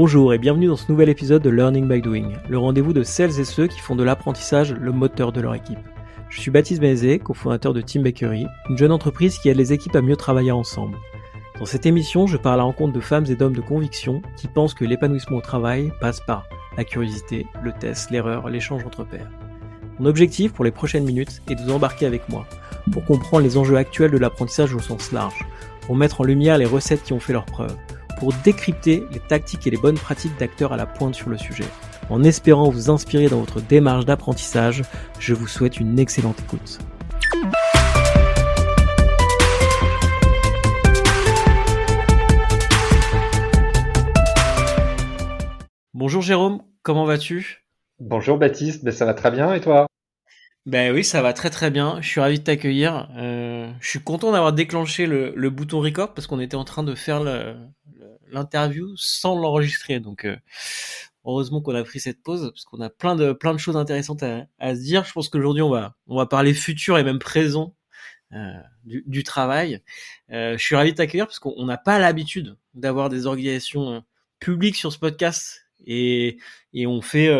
Bonjour et bienvenue dans ce nouvel épisode de Learning by Doing, le rendez-vous de celles et ceux qui font de l'apprentissage le moteur de leur équipe. Je suis Baptiste Bézé, cofondateur de Team Bakery, une jeune entreprise qui aide les équipes à mieux travailler ensemble. Dans cette émission, je pars à la rencontre de femmes et d'hommes de conviction qui pensent que l'épanouissement au travail passe par la curiosité, le test, l'erreur, l'échange entre pairs. Mon objectif pour les prochaines minutes est de vous embarquer avec moi pour comprendre les enjeux actuels de l'apprentissage au sens large, pour mettre en lumière les recettes qui ont fait leurs preuves, pour décrypter les tactiques et les bonnes pratiques d'acteurs à la pointe sur le sujet. En espérant vous inspirer dans votre démarche d'apprentissage, je vous souhaite une excellente écoute. Bonjour Jérôme, comment vas-tu ? Bonjour Baptiste, ça va très bien et toi? Ben oui, ça va très très bien, je suis ravi de t'accueillir. Je suis content d'avoir déclenché le bouton record parce qu'on était en train de faire l'interview sans l'enregistrer. Donc heureusement qu'on a pris cette pause parce qu'on a plein de choses intéressantes à se dire. Je pense qu'aujourd'hui on va parler futur et même présent du travail. Je suis ravi de t'accueillir parce qu'on n'a pas l'habitude d'avoir des organisations publiques sur ce podcast et on fait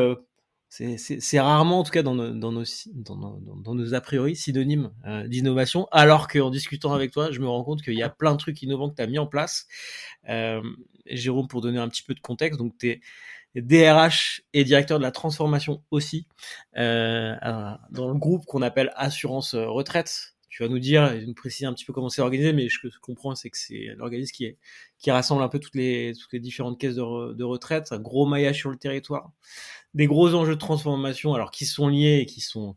c'est rarement, en tout cas dans nos a priori synonymes d'innovation, alors qu'en discutant avec toi, je me rends compte qu'il y a plein de trucs innovants que tu as mis en place. Jérôme, pour donner un petit peu de contexte, donc tu es DRH et directeur de la transformation aussi dans le groupe qu'on appelle Assurance Retraite. Tu vas nous dire, nous préciser un petit peu comment c'est organisé, mais ce que je comprends, c'est que c'est l'organisme qui rassemble un peu toutes les différentes caisses de retraite, un gros maillage sur le territoire, des gros enjeux de transformation, alors qui sont liés et qui sont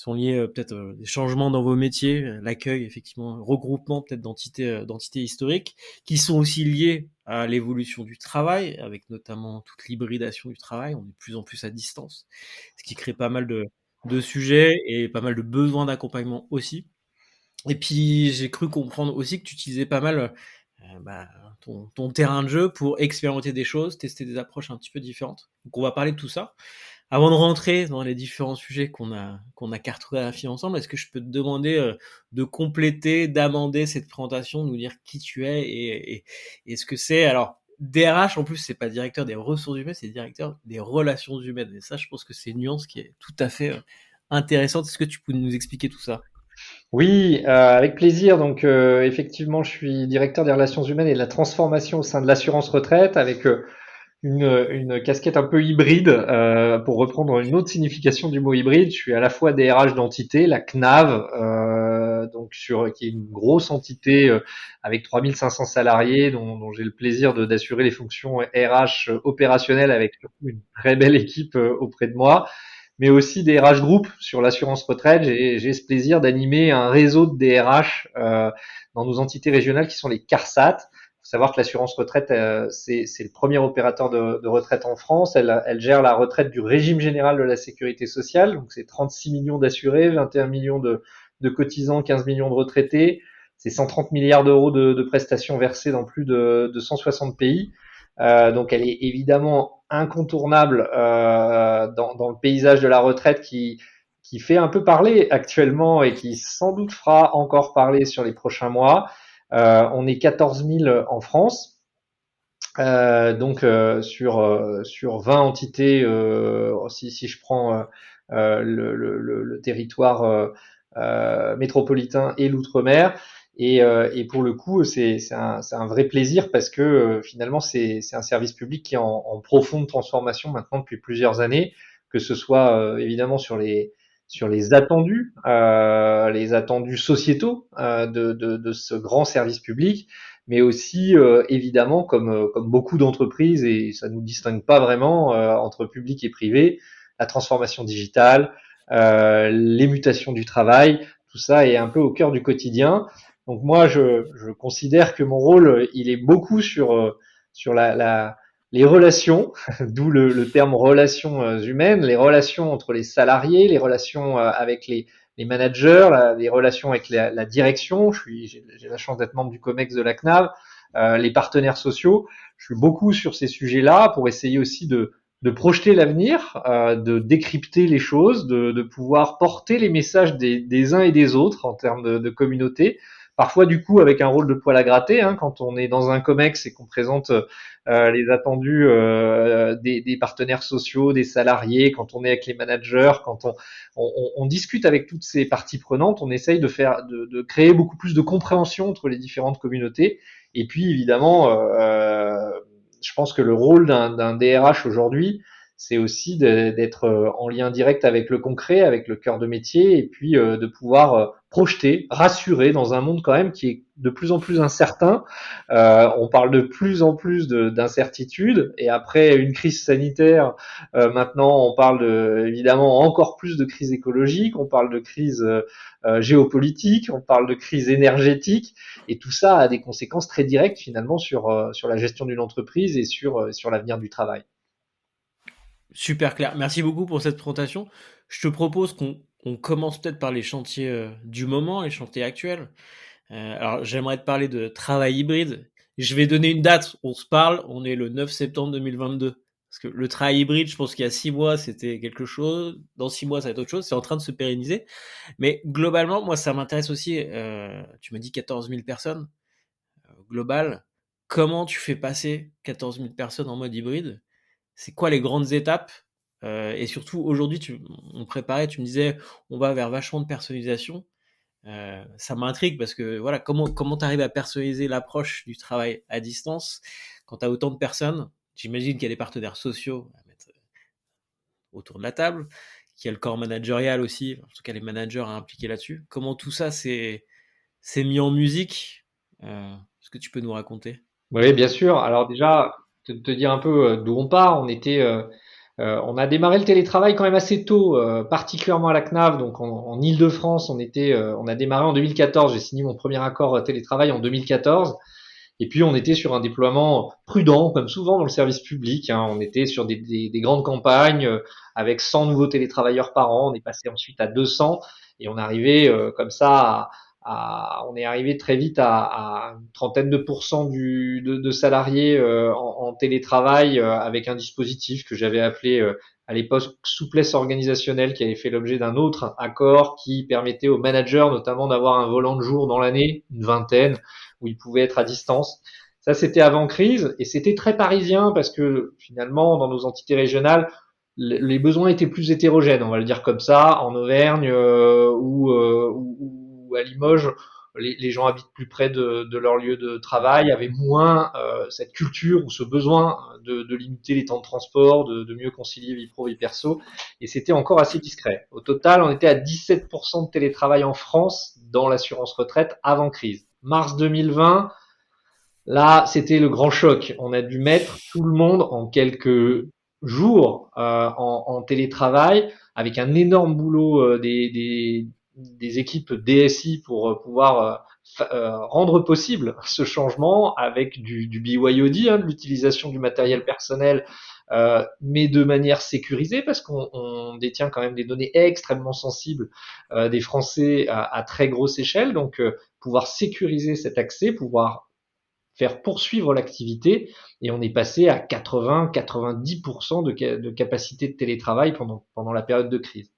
liés peut-être des changements dans vos métiers, l'accueil, effectivement, regroupement peut-être d'entités historiques, qui sont aussi liés à l'évolution du travail, avec notamment toute l'hybridation du travail. On est de plus en plus à distance, ce qui crée pas mal de sujets et pas mal de besoins d'accompagnement aussi. Et puis j'ai cru comprendre aussi que tu utilisais pas mal ton terrain de jeu pour expérimenter des choses, tester des approches un petit peu différentes. Donc on va parler de tout ça. Avant de rentrer dans les différents sujets qu'on a cartographiés ensemble, est-ce que je peux te demander de compléter, d'amender cette présentation, de nous dire qui tu es et ce que c'est. Alors DRH en plus, c'est pas directeur des ressources humaines, c'est directeur des relations humaines. Et ça, je pense que c'est une nuance qui est tout à fait intéressante. Est-ce que tu peux nous expliquer tout ça ? Oui, avec plaisir. Donc effectivement, je suis directeur des relations humaines et de la transformation au sein de l'assurance retraite avec une casquette un peu hybride. Pour reprendre une autre signification du mot hybride, je suis à la fois DRH d'entité, la CNAV, qui est une grosse entité avec 3500 salariés dont j'ai le plaisir d'assurer les fonctions RH opérationnelles avec surtout une très belle équipe auprès de moi, mais aussi des RH Group sur l'assurance retraite. J'ai ce plaisir d'animer un réseau de DRH dans nos entités régionales qui sont les CARSAT. Il faut savoir que l'assurance retraite, c'est le premier opérateur de retraite en France. Elle gère la retraite du régime général de la sécurité sociale. Donc c'est 36 millions d'assurés, 21 millions de cotisants, 15 millions de retraités. C'est 130 milliards d'euros de prestations versées dans plus de 160 pays. Donc elle est évidemment incontournable dans le paysage de la retraite qui fait un peu parler actuellement et qui sans doute fera encore parler sur les prochains mois. On est 14 000 en France, sur 20 entités, si je prends le territoire métropolitain et l'outre-mer. Et pour le coup, c'est un vrai plaisir parce que finalement, c'est un service public qui est en profonde transformation maintenant depuis plusieurs années, que ce soit évidemment sur les attendus sociétaux de ce grand service public, mais aussi évidemment comme beaucoup d'entreprises, et ça nous distingue pas vraiment entre public et privé, la transformation digitale, les mutations du travail, tout ça est un peu au cœur du quotidien. Donc moi, je considère que mon rôle, il est beaucoup sur les relations, d'où le terme relations humaines, les relations entre les salariés, les relations avec les managers, les relations avec la direction. J'ai la chance d'être membre du COMEX de la CNAV, les partenaires sociaux. Je suis beaucoup sur ces sujets-là pour essayer aussi de projeter l'avenir, de décrypter les choses, de pouvoir porter les messages des uns et des autres en termes de communauté, parfois du coup avec un rôle de poil à gratter, hein, quand on est dans un COMEX et qu'on présente les attendus des partenaires sociaux, des salariés, quand on est avec les managers, quand on discute avec toutes ces parties prenantes, on essaye de créer beaucoup plus de compréhension entre les différentes communautés. Et puis évidemment, je pense que le rôle d'un DRH aujourd'hui, c'est aussi d'être en lien direct avec le concret, avec le cœur de métier, et puis de pouvoir projeter, rassurer dans un monde quand même qui est de plus en plus incertain. On parle de plus en plus d'incertitudes, et après une crise sanitaire, maintenant on parle évidemment encore plus de crise écologique, on parle de crise géopolitique, on parle de crise énergétique, et tout ça a des conséquences très directes finalement sur la gestion d'une entreprise et sur l'avenir du travail. Super clair. Merci beaucoup pour cette présentation. Je te propose qu'on commence peut-être par les chantiers du moment, les chantiers actuels. Alors, j'aimerais te parler de travail hybride. Je vais donner une date. On se parle. On est le 9 septembre 2022. Parce que le travail hybride, je pense qu'il y a 6 mois, c'était quelque chose. Dans 6 mois, ça va être autre chose. C'est en train de se pérenniser. Mais globalement, moi, ça m'intéresse aussi. Tu m'as dit 14 000 personnes global. Comment tu fais passer 14 000 personnes en mode hybride? C'est quoi les grandes étapes? Et surtout, aujourd'hui, on préparait, tu me disais, on va vers vachement de personnalisation. Ça m'intrigue parce que voilà, comment tu arrives à personnaliser l'approche du travail à distance quand tu as autant de personnes? J'imagine qu'il y a des partenaires sociaux à mettre autour de la table, qu'il y a le corps managérial aussi, en tout cas les managers à impliquer là-dessus. Comment tout ça c'est mis en musique? Est-ce que tu peux nous raconter? Oui, bien sûr. Alors déjà, te dire un peu d'où on part. On a démarré le télétravail quand même assez tôt, particulièrement à la CNAV, donc en Île-de-France. On a démarré en 2014. J'ai signé mon premier accord télétravail en 2014. Et puis on était sur un déploiement prudent, comme souvent dans le service public, hein. On était sur des grandes campagnes avec 100 nouveaux télétravailleurs par an. On est passé ensuite à 200 et on arrivait comme ça on est arrivé très vite à une trentaine de pourcents de salariés en télétravail avec un dispositif que j'avais appelé à l'époque souplesse organisationnelle, qui avait fait l'objet d'un autre accord qui permettait aux managers notamment d'avoir un volant de jour dans l'année, une vingtaine, où ils pouvaient être à distance. Ça, c'était avant crise et c'était très parisien parce que finalement, dans nos entités régionales, les besoins étaient plus hétérogènes, on va le dire comme ça. En Auvergne ou à Limoges, les gens habitent plus près de leur lieu de travail, avaient moins cette culture ou ce besoin de limiter les temps de transport, de mieux concilier vie pro, vie perso, et c'était encore assez discret. Au total, on était à 17% de télétravail en France dans l'assurance retraite avant crise. Mars 2020, là, c'était le grand choc. On a dû mettre tout le monde en quelques jours en télétravail, avec un énorme boulot des équipes DSI pour pouvoir rendre possible ce changement avec du BYOD, hein, de l'utilisation du matériel personnel, mais de manière sécurisée parce qu'on détient quand même des données extrêmement sensibles des Français à très grosse échelle. Donc, pouvoir sécuriser cet accès, pouvoir faire poursuivre l'activité, et on est passé à 80-90% de capacité de télétravail pendant la période de crise.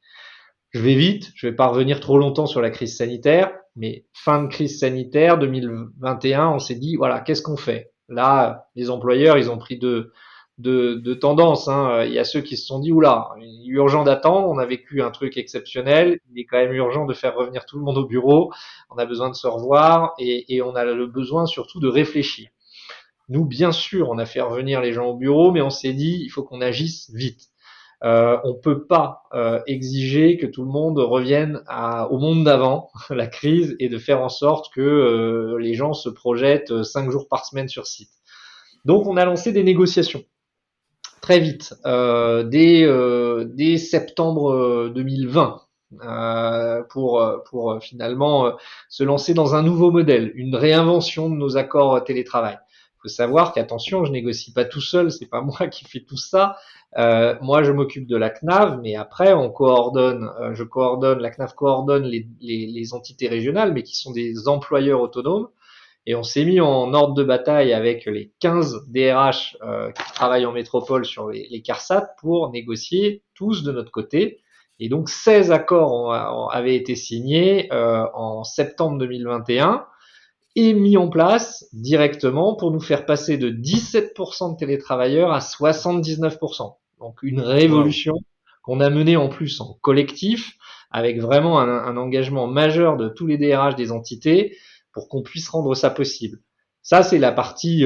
Je vais vite, je vais pas revenir trop longtemps sur la crise sanitaire, mais fin de crise sanitaire 2021, on s'est dit voilà, qu'est-ce qu'on fait? Là, les employeurs, ils ont pris de tendance, hein. Il y a ceux qui se sont dit oula, il est urgent d'attendre, on a vécu un truc exceptionnel, il est quand même urgent de faire revenir tout le monde au bureau, on a besoin de se revoir et on a le besoin surtout de réfléchir. Nous, bien sûr, on a fait revenir les gens au bureau, mais on s'est dit il faut qu'on agisse vite. On peut pas exiger que tout le monde revienne au monde d'avant la crise et de faire en sorte que les gens se projettent 5 jours par semaine sur site. Donc on a lancé des négociations très vite, dès septembre 2020, pour finalement se lancer dans un nouveau modèle, une réinvention de nos accords télétravail. Il faut savoir qu'attention, je négocie pas tout seul, c'est pas moi qui fais tout ça. Moi, je m'occupe de la CNAV, mais après, la CNAV coordonne les entités régionales, mais qui sont des employeurs autonomes. Et on s'est mis en ordre de bataille avec les 15 DRH qui travaillent en métropole sur les CARSAT pour négocier tous de notre côté. Et donc 16 accords avaient été signés en septembre 2021. est mis en place directement pour nous faire passer de 17% de télétravailleurs à 79%. Donc une Waouh. révolution qu'on a menée en plus en collectif, avec vraiment un engagement majeur de tous les DRH des entités pour qu'on puisse rendre ça possible. Ça, c'est la partie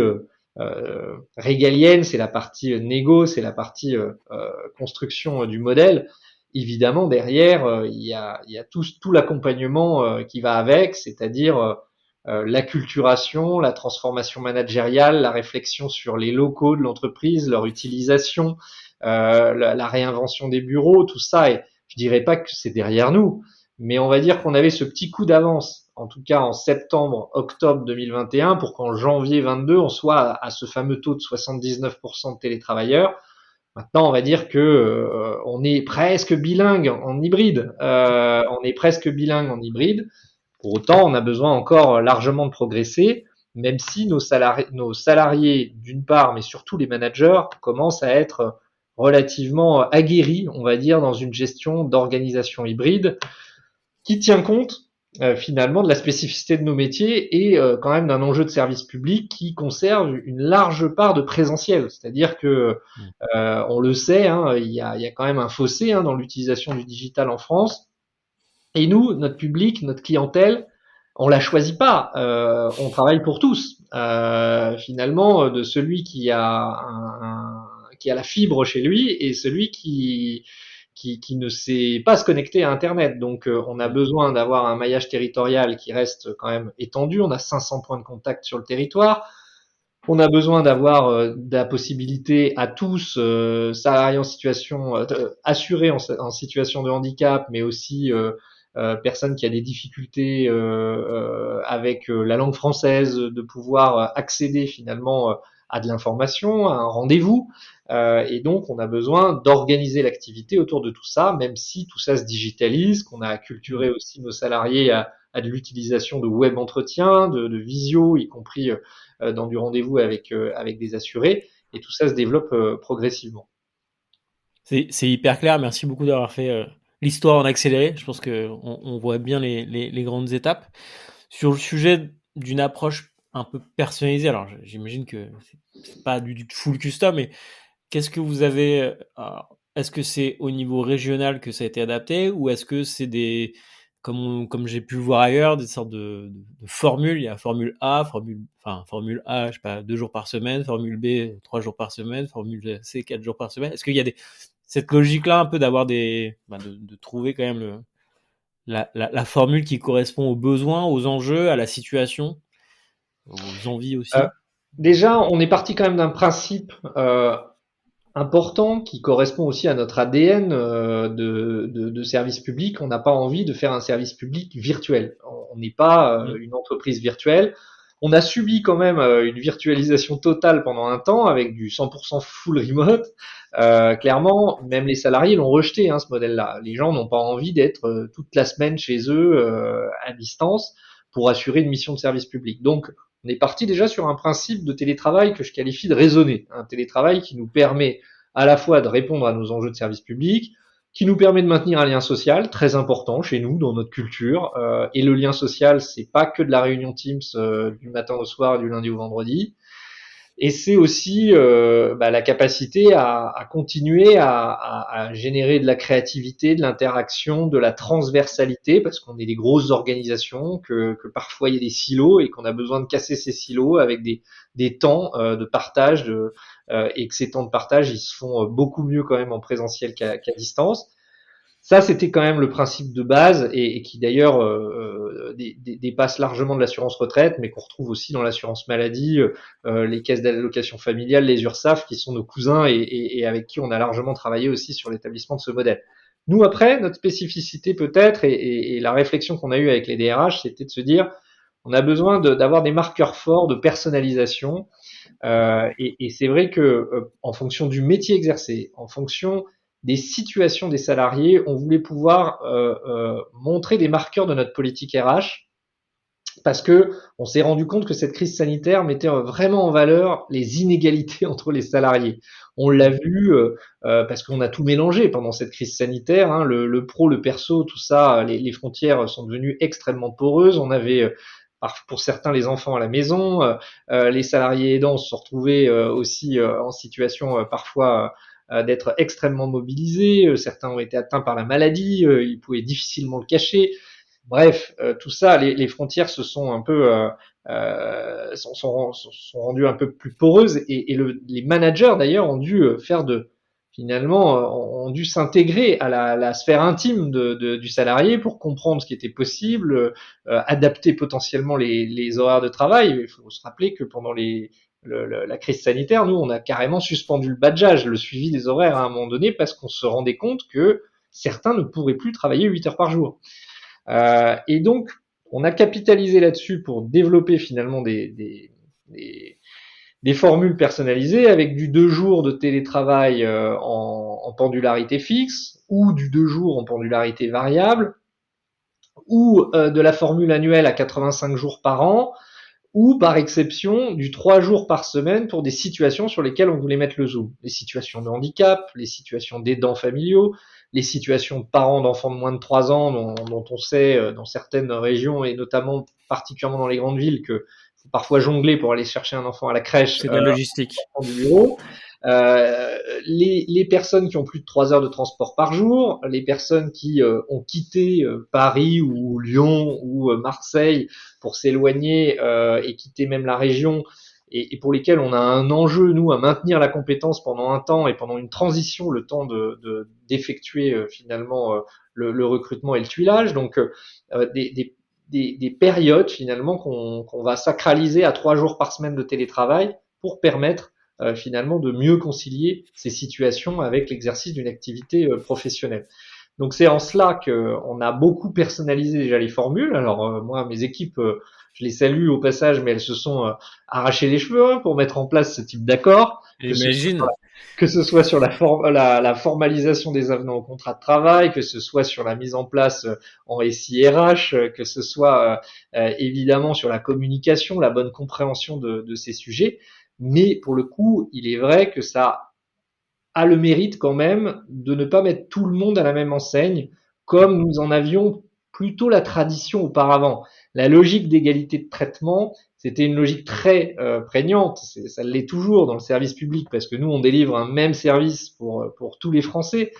régalienne, c'est la partie négo, c'est la partie construction du modèle. Évidemment, derrière, il y a tout l'accompagnement qui va avec, c'est-à-dire l'acculturation, la transformation managériale, la réflexion sur les locaux de l'entreprise, leur utilisation, la réinvention des bureaux, tout ça. Et je dirais pas que c'est derrière nous, mais on va dire qu'on avait ce petit coup d'avance, en tout cas en septembre, octobre 2021, pour qu'en janvier 22, on soit à ce fameux taux de 79% de télétravailleurs. Maintenant, on va dire que on est presque bilingue en hybride. On est presque bilingue en hybride. Pour autant, on a besoin encore largement de progresser, même si nos salariés d'une part, mais surtout les managers, commencent à être relativement aguerris, on va dire, dans une gestion d'organisation hybride qui tient compte finalement de la spécificité de nos métiers et quand même d'un enjeu de service public qui conserve une large part de présentiel. C'est-à-dire que on le sait, hein, il y a quand même un fossé dans l'utilisation du digital en France. Et nous, notre public, notre clientèle, on la choisit pas. On travaille pour tous. Finalement, de celui qui a la fibre chez lui et celui qui ne sait pas se connecter à Internet. Donc, on a besoin d'avoir un maillage territorial qui reste quand même étendu. On a 500 points de contact sur le territoire. On a besoin d'avoir de la possibilité à tous, salariés en situation, assurés en situation de handicap, mais aussi personnes qui a des difficultés avec la langue française, de pouvoir accéder finalement à de l'information, à un rendez-vous. Et donc, on a besoin d'organiser l'activité autour de tout ça, même si tout ça se digitalise, qu'on a acculturé aussi nos salariés à de l'utilisation de web entretien, de visio, y compris dans du rendez-vous avec des assurés. Et tout ça se développe progressivement. C'est hyper clair. Merci beaucoup d'avoir fait l'histoire en accéléré. Je pense qu'on voit bien les grandes étapes. Sur le sujet d'une approche un peu personnalisée, alors j'imagine que c'est pas du full custom, mais qu'est-ce que vous avez est-ce que c'est au niveau régional que ça a été adapté ou est-ce que c'est des comme j'ai pu le voir ailleurs, des sortes de formules. Il y a formule A, formule A, je sais pas, 2 jours par semaine, formule B, 3 jours par semaine, formule C, 4 jours par semaine. Est-ce qu'il y a cette logique-là un peu d'avoir de trouver quand même la formule qui correspond aux besoins, aux enjeux, à la situation, aux envies Euh, aussi? Déjà, on est parti quand même d'un principe important qui correspond aussi à notre ADN de service public. On n'a pas envie de faire un service public virtuel. On n'est pas Mmh. une entreprise virtuelle. On a subi quand même une virtualisation totale pendant un temps avec du 100% full remote. Clairement, même les salariés l'ont rejeté, ce modèle-là. Les gens n'ont pas envie d'être toute la semaine chez eux à distance pour assurer une mission de service public. Donc, on est parti déjà sur un principe de télétravail que je qualifie de raisonné. Un télétravail qui nous permet à la fois de répondre à nos enjeux de service public, qui nous permet de maintenir un lien social très important chez nous, dans notre culture. Et le lien social, c'est pas que de la réunion Teams du matin au soir, du lundi au vendredi. Et c'est aussi la capacité à continuer à générer de la créativité, de l'interaction, de la transversalité, parce qu'on est des grosses organisations, que parfois il y a des silos et qu'on a besoin de casser ces silos avec des temps de partage, et que ces temps de partage, ils se font beaucoup mieux quand même en présentiel qu'à distance. Ça, c'était quand même le principe de base et qui d'ailleurs dépasse largement de l'assurance retraite, mais qu'on retrouve aussi dans l'assurance maladie, les caisses d'allocation familiale, les URSSAF, qui sont nos cousins et avec qui on a largement travaillé aussi sur l'établissement de ce modèle. Nous, après, notre spécificité peut-être et la réflexion qu'on a eue avec les DRH, c'était de se dire, on a besoin d'avoir des marqueurs forts de personnalisation. Et c'est vrai que en fonction du métier exercé, en fonction des situations des salariés, on voulait pouvoir montrer des marqueurs de notre politique RH parce que on s'est rendu compte que cette crise sanitaire mettait vraiment en valeur les inégalités entre les salariés. On l'a vu parce qu'on a tout mélangé pendant cette crise sanitaire, le pro, le perso, tout ça, les frontières sont devenues extrêmement poreuses. On avait pour certains les enfants à la maison. Les salariés aidants se sont retrouvés aussi en situation parfois d'être extrêmement mobilisés. Certains ont été atteints par la maladie, ils pouvaient difficilement le cacher. Bref, tout ça, les frontières se sont un peu sont rendues un peu plus poreuses et les managers d'ailleurs ont dû faire finalement ont dû s'intégrer à la sphère intime du salarié pour comprendre ce qui était possible, adapter potentiellement les horaires de travail. Il faut se rappeler que pendant la crise sanitaire, nous, on a carrément suspendu le badgeage, le suivi des horaires à un moment donné, parce qu'on se rendait compte que certains ne pourraient plus travailler 8 heures par jour. Et donc, on a capitalisé là-dessus pour développer finalement des formules personnalisées avec du 2 jours de télétravail en pendularité fixe ou du 2 jours en pendularité variable ou de la formule annuelle à 85 jours par an ou par exception du 3 jours par semaine pour des situations sur lesquelles on voulait mettre le zoom. Les situations de handicap, les situations d'aidants familiaux, les situations de parents d'enfants de moins de 3 ans dont on sait dans certaines régions et notamment particulièrement dans les grandes villes que faut parfois jongler pour aller chercher un enfant à la crèche. C'est de la logistique. Du bureau. Les personnes qui ont plus de 3 heures de transport par jour, les personnes qui ont quitté Paris ou Lyon ou Marseille pour s'éloigner et quitter même la région et pour lesquelles on a un enjeu, nous, à maintenir la compétence pendant un temps et pendant une transition, le temps d'effectuer finalement le recrutement et le tuilage. Donc, des périodes finalement qu'on va sacraliser à 3 jours par semaine de télétravail pour permettre finalement de mieux concilier ces situations avec l'exercice d'une activité professionnelle. Donc c'est en cela qu'on a beaucoup personnalisé déjà les formules. Alors moi, mes équipes, je les salue au passage, mais elles se sont arrachées les cheveux pour mettre en place ce type d'accord. J'imagine. Que ce soit sur la formalisation des avenants au contrat de travail, que ce soit sur la mise en place en SIRH, que ce soit évidemment sur la communication, la bonne compréhension de ces sujets. Mais pour le coup, il est vrai que ça a le mérite quand même de ne pas mettre tout le monde à la même enseigne, comme nous en avions plutôt la tradition auparavant. La logique d'égalité de traitement, c'était une logique très prégnante, ça l'est toujours dans le service public, parce que nous, on délivre un même service pour tous les Français,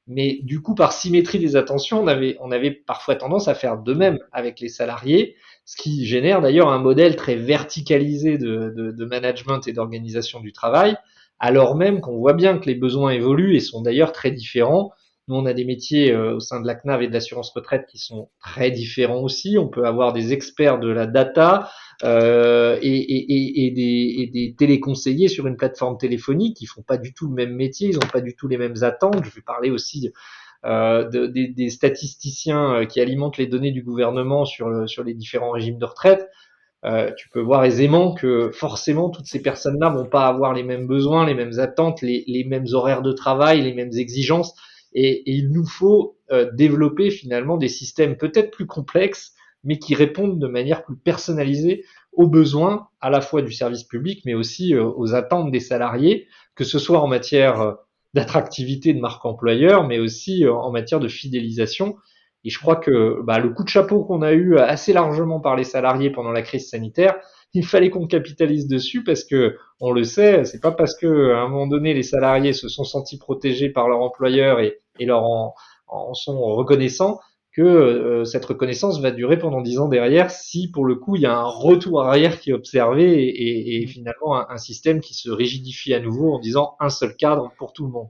mais du coup, par symétrie des attentions, on avait parfois tendance à faire de même avec les salariés, ce qui génère d'ailleurs un modèle très verticalisé de management et d'organisation du travail, alors même qu'on voit bien que les besoins évoluent et sont d'ailleurs très différents. Nous, on a des métiers au sein de la CNAV et de l'assurance retraite qui sont très différents aussi. On peut avoir des experts de la data et des téléconseillers sur une plateforme téléphonique qui font pas du tout le même métier, ils n'ont pas du tout les mêmes attentes. Je vais parler aussi des statisticiens qui alimentent les données du gouvernement sur les différents régimes de retraite. Tu peux voir aisément que forcément toutes ces personnes-là vont pas avoir les mêmes besoins, les mêmes attentes, les mêmes horaires de travail, les mêmes exigences, et il nous faut développer finalement des systèmes peut-être plus complexes, mais qui répondent de manière plus personnalisée aux besoins à la fois du service public, mais aussi aux attentes des salariés, que ce soit en matière d'attractivité de marque employeur, mais aussi en matière de fidélisation. Et je crois que le coup de chapeau qu'on a eu assez largement par les salariés pendant la crise sanitaire, il fallait qu'on capitalise dessus parce que on le sait, c'est pas parce que à un moment donné les salariés se sont sentis protégés par leur employeur et leur en sont reconnaissants que cette reconnaissance va durer pendant 10 ans derrière si pour le coup il y a un retour arrière qui est observé et finalement un système qui se rigidifie à nouveau en disant un seul cadre pour tout le monde.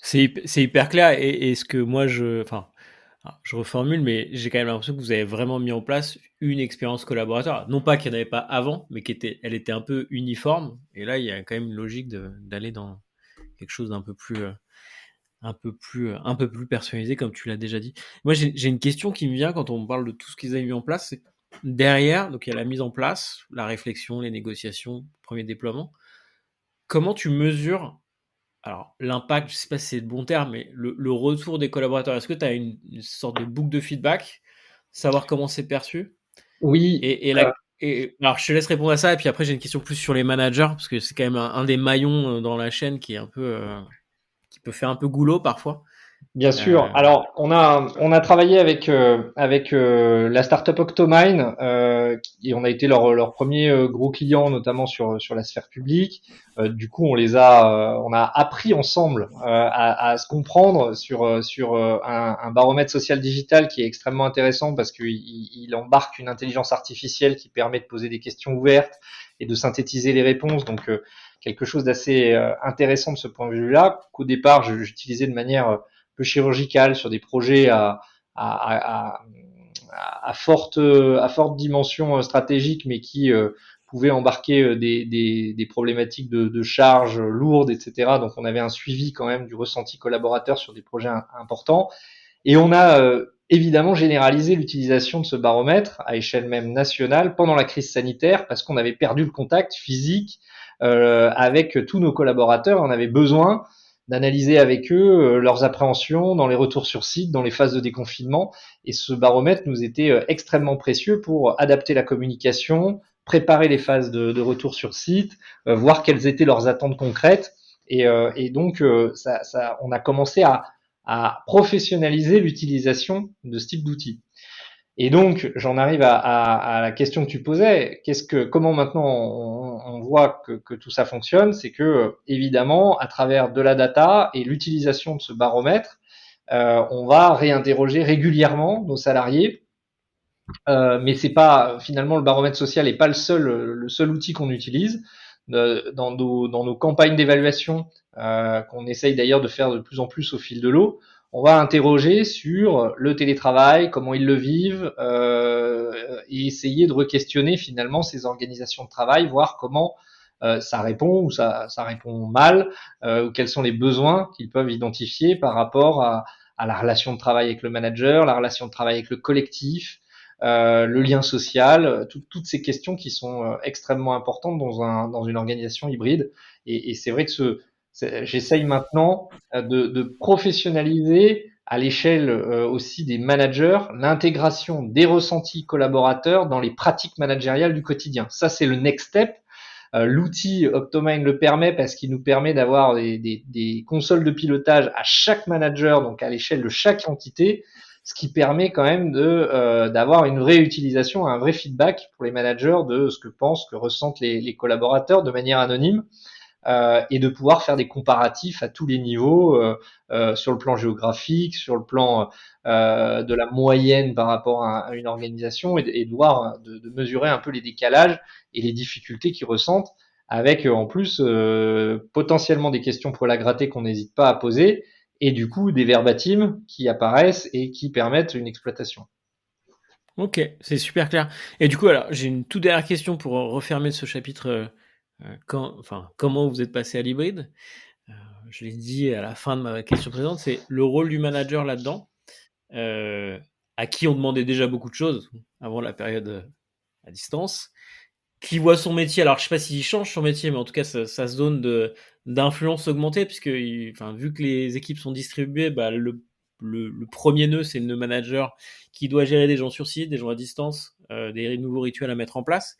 C'est hyper clair et ce que moi je reformule, mais j'ai quand même l'impression que vous avez vraiment mis en place une expérience collaborateur. Non pas qu'il n'y en avait pas avant, mais elle était un peu uniforme. Et là, il y a quand même une logique d'aller dans quelque chose d'un peu plus, un peu plus personnalisé, comme tu l'as déjà dit. Moi, j'ai une question qui me vient quand on parle de tout ce qu'ils avaient mis en place. C'est derrière, donc il y a la mise en place, la réflexion, les négociations, premier déploiement. Comment tu mesures alors, l'impact, je sais pas si c'est le bon terme, mais le retour des collaborateurs, est-ce que tu as une sorte de boucle de feedback, savoir comment c'est perçu? Oui, Et alors, je te laisse répondre à ça, et puis après, j'ai une question plus sur les managers, parce que c'est quand même un des maillons dans la chaîne qui est un peu, qui peut faire un peu goulot parfois. Bien sûr. Euh, Alors, on a travaillé avec la startup Octomine et on a été leur premier gros client, notamment sur la sphère publique. Du coup, on a appris ensemble à se comprendre sur un baromètre social digital qui est extrêmement intéressant parce qu'il embarque une intelligence artificielle qui permet de poser des questions ouvertes et de synthétiser les réponses. Donc, quelque chose d'assez intéressant de ce point de vue-là, qu'au départ, j'utilisais de manière peu chirurgicales sur des projets à, à forte dimension stratégique, mais qui pouvaient embarquer des problématiques de charges lourdes, etc. Donc on avait un suivi quand même du ressenti collaborateur sur des projets importants. Et on a évidemment généralisé l'utilisation de ce baromètre à échelle même nationale pendant la crise sanitaire parce qu'on avait perdu le contact physique avec tous nos collaborateurs. On avait besoin d'analyser avec eux leurs appréhensions dans les retours sur site, dans les phases de déconfinement. Et ce baromètre nous était extrêmement précieux pour adapter la communication, préparer les phases de retour sur site, voir quelles étaient leurs attentes concrètes. Et donc, on a commencé à professionnaliser l'utilisation de ce type d'outils. Et donc, j'en arrive à la question que tu posais. Comment maintenant on voit que tout ça fonctionne? C'est que, évidemment, à travers de la data et l'utilisation de ce baromètre, on va réinterroger régulièrement nos salariés. Mais c'est pas finalement le baromètre social n'est pas le seul outil qu'on utilise dans nos campagnes d'évaluation qu'on essaye d'ailleurs de faire de plus en plus au fil de l'eau. On va interroger sur le télétravail, comment ils le vivent, et essayer de re-questionner finalement ces organisations de travail, voir comment ça répond ou ça répond mal, ou quels sont les besoins qu'ils peuvent identifier par rapport à la relation de travail avec le manager, la relation de travail avec le collectif, le lien social, toutes ces questions qui sont extrêmement importantes dans une organisation hybride. Et c'est vrai que j'essaye maintenant de professionnaliser à l'échelle aussi des managers l'intégration des ressentis collaborateurs dans les pratiques managériales du quotidien. Ça, c'est le next step. L'outil Optomine le permet parce qu'il nous permet d'avoir des consoles de pilotage à chaque manager, donc à l'échelle de chaque entité, ce qui permet quand même d'avoir une vraie utilisation, un vrai feedback pour les managers de ce que pensent, que ressentent les collaborateurs de manière anonyme, et de pouvoir faire des comparatifs à tous les niveaux, sur le plan géographique, sur le plan de la moyenne par rapport à une organisation, et de voir, de mesurer un peu les décalages et les difficultés qu'ils ressentent, avec en plus potentiellement des questions pour la gratter qu'on n'hésite pas à poser, et du coup des verbatims qui apparaissent et qui permettent une exploitation. Ok, c'est super clair. Et du coup, alors, j'ai une toute dernière question pour refermer ce chapitre. Comment vous êtes passé à l'hybride? Je l'ai dit à la fin de ma question présente, c'est le rôle du manager là-dedans, euh, à qui on demandait déjà beaucoup de choses avant la période à distance, qui voit son métier, alors je sais pas s'il change son métier, mais en tout cas sa zone d'influence augmenter, puisque vu que les équipes sont distribuées, bah, le premier nœud, c'est le nœud manager qui doit gérer des gens sur site, des gens à distance, des nouveaux rituels à mettre en place.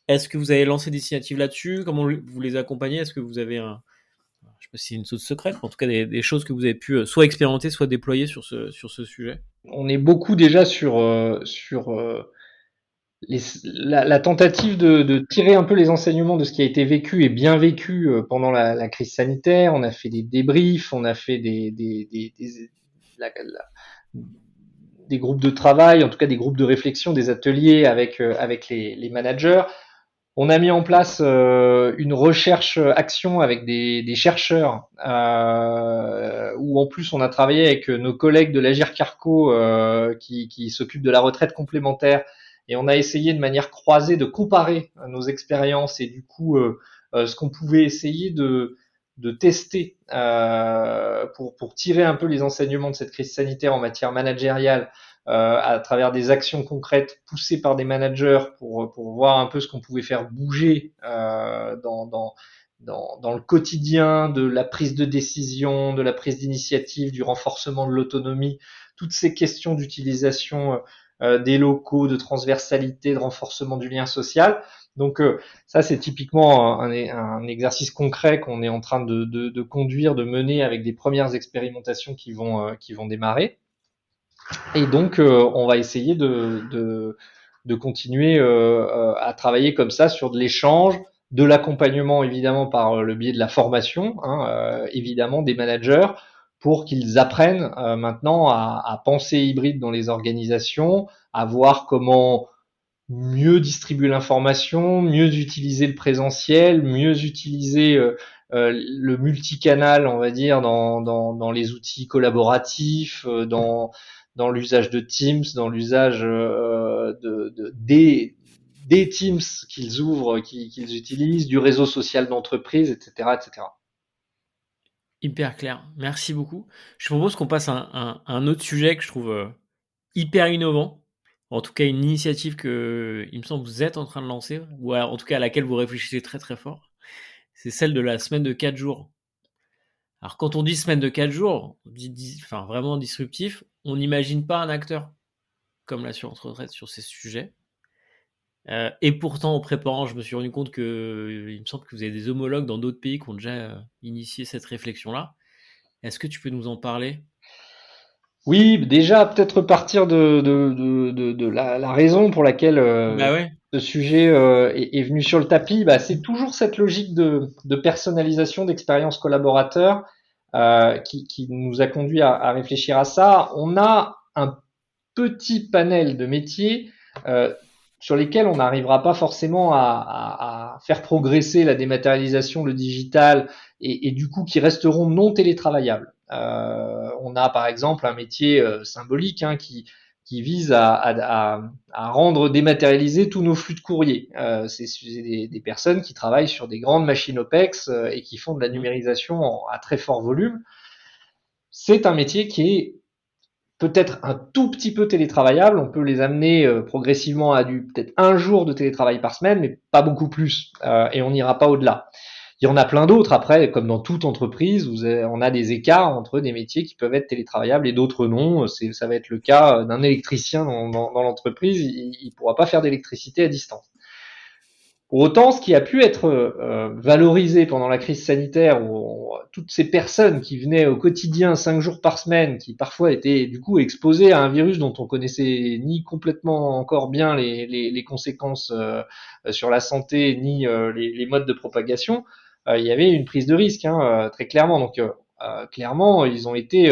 Est-ce que vous avez lancé des initiatives là-dessus? Comment vous les accompagnez? Est-ce que vous avez je sais pas si c'est une sauce secrète, mais en tout cas des choses que vous avez pu soit expérimenter, soit déployer sur ce sujet? On est beaucoup déjà sur la tentative de tirer un peu les enseignements de ce qui a été vécu et bien vécu pendant la crise sanitaire. On a fait des débriefs, on a fait des groupes de travail, en tout cas des groupes de réflexion, des ateliers avec les managers. On a mis en place une recherche-action avec des chercheurs, où en plus on a travaillé avec nos collègues de l'Agir Carco qui s'occupent de la retraite complémentaire, et on a essayé de manière croisée de comparer nos expériences et du coup ce qu'on pouvait essayer de tester pour tirer un peu les enseignements de cette crise sanitaire en matière managériale, à travers des actions concrètes poussées par des managers pour voir un peu ce qu'on pouvait faire bouger dans le quotidien de la prise de décision, de la prise d'initiative, du renforcement de l'autonomie, toutes ces questions d'utilisation des locaux, de transversalité, de renforcement du lien social. Donc ça, c'est typiquement un exercice concret qu'on est en train de conduire, de mener avec des premières expérimentations qui vont démarrer. Et donc, on va essayer de continuer à travailler comme ça sur de l'échange, de l'accompagnement évidemment par le biais de la formation, hein, évidemment des managers, pour qu'ils apprennent maintenant à penser hybride dans les organisations, à voir comment mieux distribuer l'information, mieux utiliser le présentiel, mieux utiliser le multicanal, on va dire, dans les outils collaboratifs, dans l'usage de Teams, dans l'usage des Teams qu'ils ouvrent, qu'ils utilisent, du réseau social d'entreprise, etc., etc. Hyper clair. Merci beaucoup. Je propose qu'on passe à un autre sujet que je trouve hyper innovant. En tout cas, une initiative que, il me semble, vous êtes en train de lancer, ou en tout cas à laquelle vous réfléchissez très très fort. C'est celle de la semaine de 4 jours. Alors, quand on dit semaine de 4 jours, enfin vraiment disruptif, on n'imagine pas un acteur comme l'assurance retraite sur ces sujets. Et pourtant, en préparant, je me suis rendu compte que, il me semble que vous avez des homologues dans d'autres pays qui ont déjà initié cette réflexion-là. Est-ce que tu peux nous en parler? Oui, déjà peut-être partir de la raison pour laquelle Bah ouais. ce sujet est venu sur le tapis. Bah, c'est toujours cette logique de personnalisation d'expérience collaborateur qui nous a conduit à réfléchir à ça. On a un petit panel de métiers sur lesquels on n'arrivera pas forcément à faire progresser la dématérialisation, le digital, et du coup qui resteront non télétravaillables. On a par exemple un métier symbolique qui vise à rendre dématérialisés tous nos flux de courrier. C'est des personnes qui travaillent sur des grandes machines OPEX et qui font de la numérisation à très fort volume. C'est un métier qui est peut-être un tout petit peu télétravaillable. On peut les amener progressivement à du peut-être un jour de télétravail par semaine, mais pas beaucoup plus. Et on n'ira pas au-delà. Il y en a plein d'autres après, comme dans toute entreprise, on a des écarts entre des métiers qui peuvent être télétravaillables et d'autres non. Ça va être le cas d'un électricien dans l'entreprise, il ne pourra pas faire d'électricité à distance. Pour autant, ce qui a pu être valorisé pendant la crise sanitaire, où toutes ces personnes qui venaient au quotidien 5 jours par semaine, qui parfois étaient du coup exposées à un virus dont on connaissait ni complètement encore bien les conséquences sur la santé, ni les modes de propagation, il y avait une prise de risque, hein, très clairement. Donc clairement, ils ont été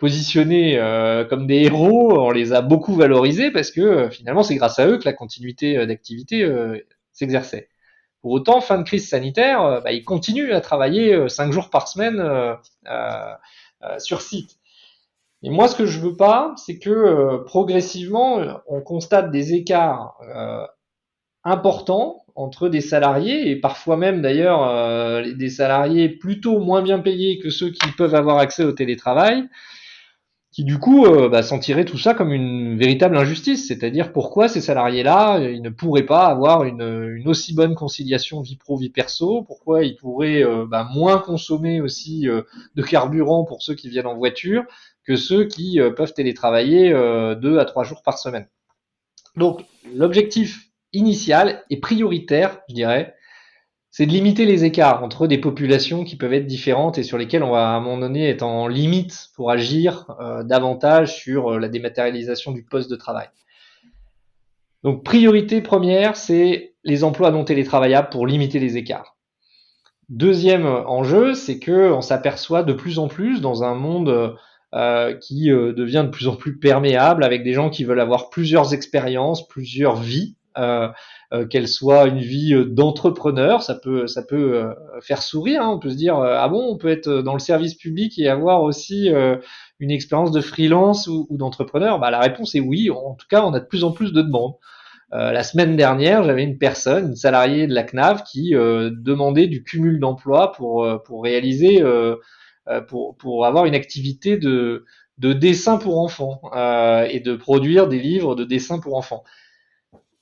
positionnés comme des héros, on les a beaucoup valorisés parce que finalement c'est grâce à eux que la continuité d'activité s'exerçait. Pour autant, fin de crise sanitaire, ils continuent à travailler 5 jours par semaine sur site. Et moi, ce que je veux pas, c'est que progressivement, on constate des écarts importants entre des salariés et parfois même d'ailleurs des salariés plutôt moins bien payés que ceux qui peuvent avoir accès au télétravail, qui du coup sentiraient tout ça comme une véritable injustice, c'est-à-dire pourquoi ces salariés-là, ils ne pourraient pas avoir une aussi bonne conciliation vie pro vie perso, pourquoi ils pourraient moins consommer aussi de carburant pour ceux qui viennent en voiture que ceux qui peuvent télétravailler 2 à 3 jours par semaine. Donc l'objectif initial et prioritaire, je dirais, c'est de limiter les écarts entre des populations qui peuvent être différentes et sur lesquelles on va à un moment donné être en limite pour agir davantage sur la dématérialisation du poste de travail. Donc priorité première, c'est les emplois non télétravaillables pour limiter les écarts. Deuxième enjeu, c'est que on s'aperçoit de plus en plus dans un monde qui devient de plus en plus perméable avec des gens qui veulent avoir plusieurs expériences, plusieurs vies. Qu'elle soit une vie d'entrepreneur, ça peut faire sourire, hein. On peut se dire ah bon, on peut être dans le service public et avoir aussi une expérience de freelance ou d'entrepreneur. La réponse est oui. En tout cas, on a de plus en plus de demandes. La semaine dernière, j'avais une salariée de la CNAV qui demandait du cumul d'emploi pour réaliser pour avoir une activité de dessin pour enfants et de produire des livres de dessin pour enfants.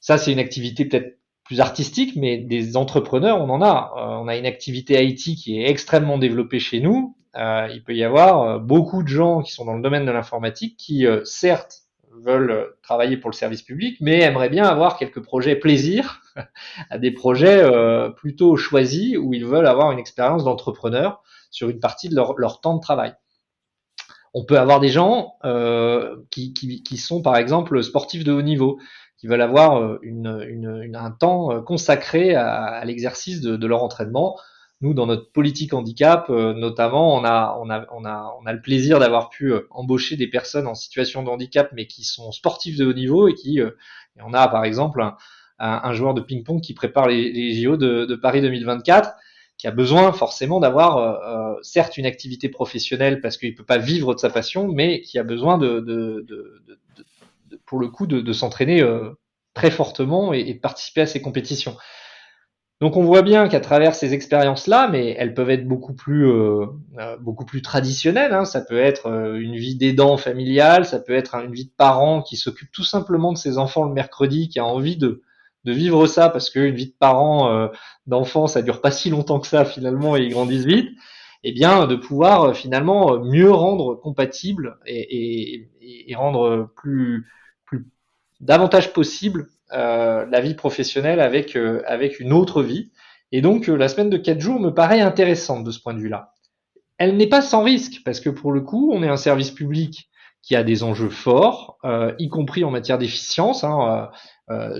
Ça, c'est une activité peut-être plus artistique, mais des entrepreneurs, on en a. On a une activité IT qui est extrêmement développée chez nous. Il peut y avoir beaucoup de gens qui sont dans le domaine de l'informatique qui, certes, veulent travailler pour le service public, mais aimeraient bien avoir quelques projets plaisir, à des projets plutôt choisis où ils veulent avoir une expérience d'entrepreneur sur une partie de leur temps de travail. On peut avoir des gens qui sont par exemple sportifs de haut niveau, qui veulent avoir un temps consacré à l'exercice de leur entraînement. Nous, dans notre politique handicap, notamment, on a le plaisir d'avoir pu embaucher des personnes en situation de handicap, mais qui sont sportifs de haut niveau et on a par exemple un joueur de ping-pong qui prépare les JO de Paris 2024, qui a besoin forcément d'avoir certes une activité professionnelle parce qu'il peut pas vivre de sa passion, mais qui a besoin pour le coup de s'entraîner très fortement et de participer à ces compétitions. Donc on voit bien qu'à travers ces expériences-là, mais elles peuvent être beaucoup plus traditionnelles, hein. Ça peut être une vie d'aidant familial, ça peut être une vie de parent qui s'occupe tout simplement de ses enfants le mercredi, qui a envie de vivre ça parce qu'une vie de parent, d'enfant, ça dure pas si longtemps que ça finalement et ils grandissent vite. Et bien de pouvoir finalement mieux rendre compatible et rendre plus davantage possible la vie professionnelle avec une autre vie. Et donc la semaine de 4 jours me paraît intéressante de ce point de vue-là. Elle n'est pas sans risque parce que pour le coup, on est un service public qui a des enjeux forts, y compris en matière d'efficience, hein.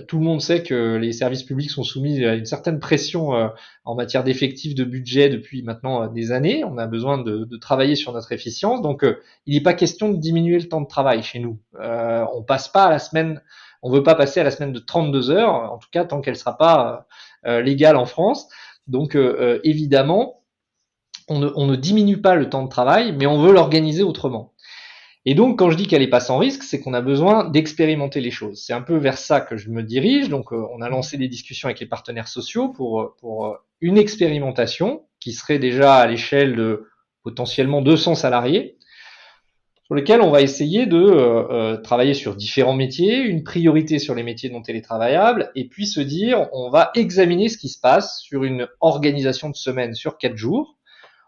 Tout le monde sait que les services publics sont soumis à une certaine pression en matière d'effectifs, de budget depuis maintenant des années. On a besoin de travailler sur notre efficience. Donc, il n'est pas question de diminuer le temps de travail chez nous. On passe pas à la semaine, on veut pas passer à la semaine de 32 heures, en tout cas tant qu'elle sera pas légale en France. Donc, évidemment, on ne diminue pas le temps de travail, mais on veut l'organiser autrement. Et donc, quand je dis qu'elle n'est pas sans risque, c'est qu'on a besoin d'expérimenter les choses. C'est un peu vers ça que je me dirige. Donc, on a lancé des discussions avec les partenaires sociaux pour une expérimentation qui serait déjà à l'échelle de potentiellement 200 salariés, sur lesquels on va essayer de travailler sur différents métiers, une priorité sur les métiers non télétravaillables, et puis se dire, on va examiner ce qui se passe sur une organisation de semaine sur 4 jours.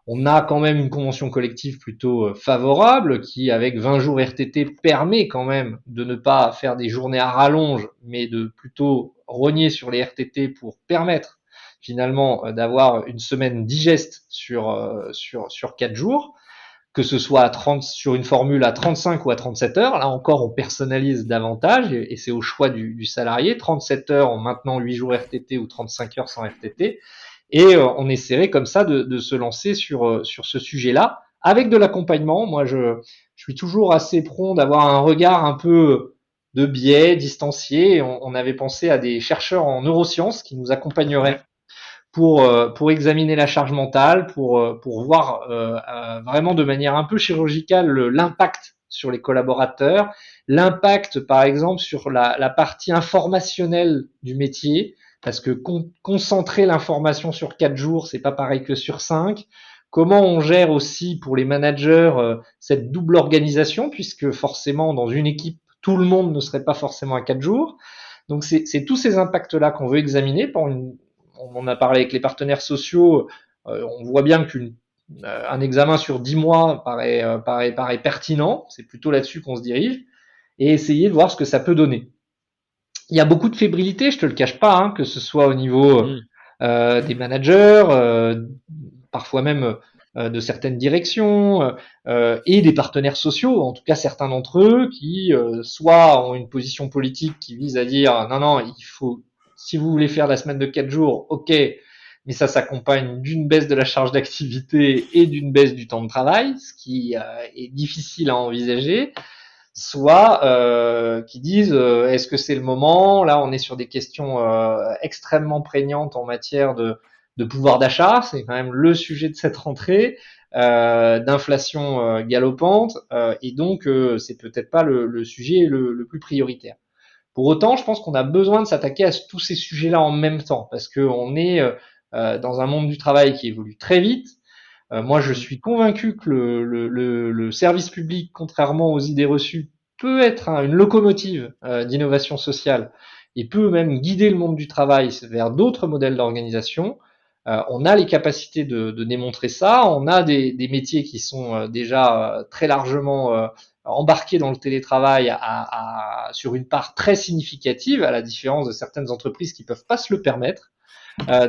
On a quand même une convention collective plutôt favorable qui, avec 20 jours RTT, permet quand même de ne pas faire des journées à rallonge, mais de plutôt rogner sur les RTT pour permettre finalement d'avoir une semaine digeste sur 4 jours, que ce soit sur une formule à 35 ou à 37 heures. Là encore, on personnalise davantage et c'est au choix du salarié. 37 heures en maintenant 8 jours RTT ou 35 heures sans RTT. Et on essaierait comme ça de se lancer sur ce sujet-là avec de l'accompagnement. Moi, je suis toujours assez prompt d'avoir un regard un peu de biais, distancié. On avait pensé à des chercheurs en neurosciences qui nous accompagneraient pour examiner la charge mentale, pour voir vraiment de manière un peu chirurgicale l'impact sur les collaborateurs, l'impact par exemple sur la partie informationnelle du métier, parce que concentrer l'information sur 4 jours, c'est pas pareil que sur 5. Comment on gère aussi pour les managers cette double organisation, puisque forcément dans une équipe, tout le monde ne serait pas forcément à 4 jours. Donc c'est tous ces impacts-là qu'on veut examiner. On en a parlé avec les partenaires sociaux. On voit bien qu'un examen sur 10 mois paraît pertinent. C'est plutôt là-dessus qu'on se dirige. Et essayer de voir ce que ça peut donner. Il y a beaucoup de fébrilité, je te le cache pas, hein, que ce soit au niveau des managers, parfois même de certaines directions et des partenaires sociaux, en tout cas certains d'entre eux qui soit ont une position politique qui vise à dire non, il faut, si vous voulez faire la semaine de 4 jours, ok, mais ça s'accompagne d'une baisse de la charge d'activité et d'une baisse du temps de travail, ce qui est difficile à envisager, soit qui disent est-ce que c'est le moment? Là, on est sur des questions extrêmement prégnantes en matière de pouvoir d'achat, c'est quand même le sujet de cette rentrée, d'inflation galopante, et donc c'est peut-être pas le sujet le plus prioritaire. Pour autant, je pense qu'on a besoin de s'attaquer à tous ces sujets-là en même temps, parce qu'on est dans un monde du travail qui évolue très vite. Moi, je suis convaincu que le service public, contrairement aux idées reçues, peut être une locomotive d'innovation sociale et peut même guider le monde du travail vers d'autres modèles d'organisation. On a les capacités de démontrer ça. On a des métiers qui sont déjà très largement embarquer dans le télétravail sur une part très significative, à la différence de certaines entreprises qui peuvent pas se le permettre.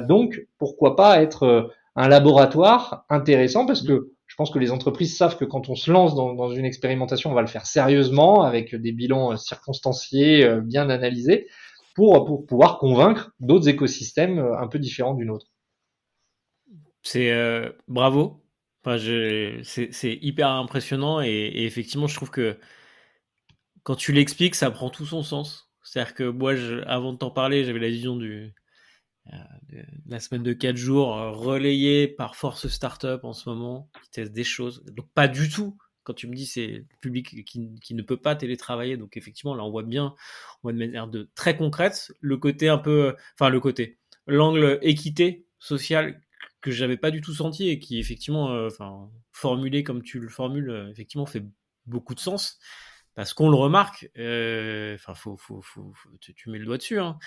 Donc, pourquoi pas être un laboratoire intéressant, parce que je pense que les entreprises savent que quand on se lance dans une expérimentation, on va le faire sérieusement, avec des bilans circonstanciés, bien analysés, pour pouvoir convaincre d'autres écosystèmes un peu différents du nôtre. C'est bravo. Enfin, c'est hyper impressionnant et effectivement, je trouve que quand tu l'expliques, ça prend tout son sens. C'est-à-dire que moi, avant de t'en parler, j'avais la vision de la semaine de 4 jours relayée par Force Startup en ce moment, qui teste des choses. Donc pas du tout. Quand tu me dis c'est le public qui ne peut pas télétravailler, donc effectivement là on voit de manière très concrète le côté un peu, enfin le côté, l'angle équité sociale que j'avais pas du tout senti et qui effectivement, enfin formulé comme tu le formules, effectivement fait beaucoup de sens parce qu'on le remarque. Enfin, tu mets le doigt dessus. Hein.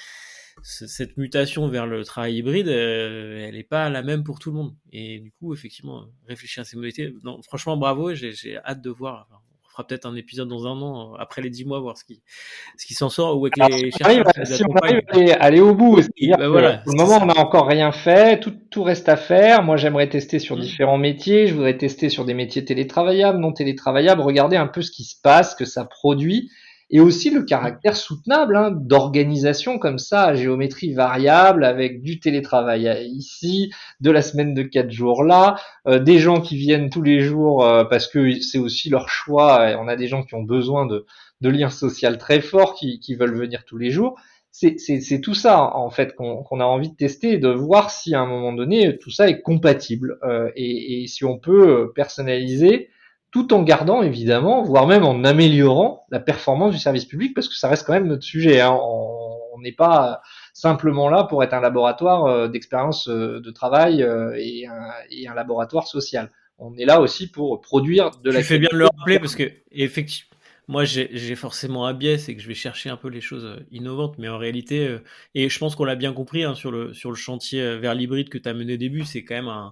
Cette mutation vers le travail hybride, elle n'est pas la même pour tout le monde. Et du coup, effectivement, réfléchir à ces modalités. Non, franchement, bravo. J'ai hâte de voir. Enfin, on fera peut-être un épisode dans un an, après les 10 mois, voir ce qui s'en sort, ou avec Alors, les chercheurs qui vous si on arrive accompagnent. à aller au bout, Et c'est-à-dire ben que voilà, pour le c'est moment, ça. on n'a encore rien fait, tout reste à faire. Moi, j'aimerais tester sur Mmh. différents métiers, je voudrais tester sur des métiers télétravaillables, non télétravaillables, regarder un peu ce qui se passe, ce que ça produit, et aussi le Mmh. caractère soutenable d'organisation comme ça, à géométrie variable, avec du télétravail ici, de la semaine de 4 jours là, des gens qui viennent tous les jours parce que c'est aussi leur choix, et on a des gens qui ont besoin de liens sociaux très forts qui veulent venir tous les jours. C'est tout ça en fait qu'on a envie de tester et de voir si à un moment donné tout ça est compatible et si on peut personnaliser tout en gardant évidemment, voire même en améliorant la performance du service public parce que ça reste quand même notre sujet. Hein. On n'est pas simplement là pour être un laboratoire d'expérience de travail et un laboratoire social. On est là aussi pour produire de la Tu fais bien de le qualité. rappeler parce que effectivement, moi j'ai forcément un biais, c'est que je vais chercher un peu les choses innovantes, mais en réalité, et je pense qu'on l'a bien compris hein, sur le chantier vers l'hybride que tu as mené au début, c'est quand même